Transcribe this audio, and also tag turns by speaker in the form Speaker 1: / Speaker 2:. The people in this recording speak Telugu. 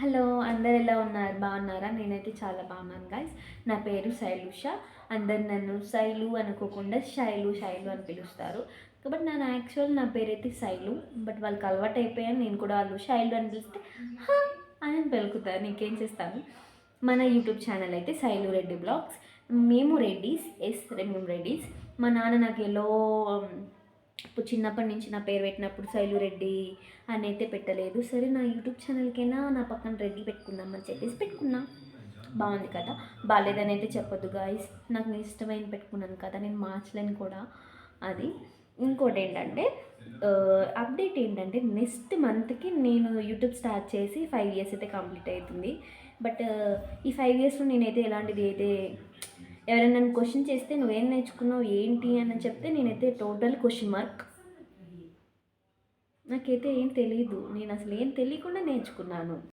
Speaker 1: హలో! అందరు ఎలా ఉన్నారు? బాగున్నారా? నేనైతే చాలా బాగున్నాను గైస్. నా పేరు శైలుష. అందరు నన్ను శైలు అనుకోకుండా శైలు అని పిలుస్తారు. కాబట్టి నా పేరైతే శైలు. బట్ వాళ్ళకి అలవాటు అయిపోయాను. నేను కూడా వాళ్ళు శైలు అని పిలిస్తే హా! అని పలుకుతారు. నీకేం చేస్తాను. మన యూట్యూబ్ ఛానల్ అయితే శైలు రెడ్డి బ్లాగ్స్. మేము రెడ్డీస్. మేము రెడ్డీస్. మా నాన్న నాకు ఇప్పుడు చిన్నప్పటి నుంచి నా పేరు పెట్టినప్పుడు శైలు రెడ్డి అని అయితే పెట్టలేదు. సరే నా యూట్యూబ్ ఛానల్కైనా నా పక్కన రెడ్డి పెట్టుకుందామని చెప్పేసి పెట్టుకున్నా. బాగుంది కదా. బాగాలేదని అయితే చెప్పొద్దు గాయస్. నాకు ఇష్టమైన పెట్టుకున్నాను కదా, నేను మార్చలేను కూడా. అది ఇంకోటి ఏంటంటే అప్డేట్ ఏంటంటే నెక్స్ట్ మంత్కి నేను యూట్యూబ్ స్టార్ట్ చేసి 5 ఇయర్స్ అయితే కంప్లీట్ అవుతుంది. బట్ ఈ 5 ఇయర్స్లో నేనైతే ఎలాంటిది అయితే ఎవరైనా నన్ను క్వశ్చన్ చేస్తే నువ్వేం నేర్చుకున్నావు ఏంటి అని చెప్తే నేనైతే టోటల్ క్వశ్చన్ మార్క్. నాకైతే ఏం తెలీదు. నేను అసలు ఏం తెలియకుండా నేర్చుకున్నాను.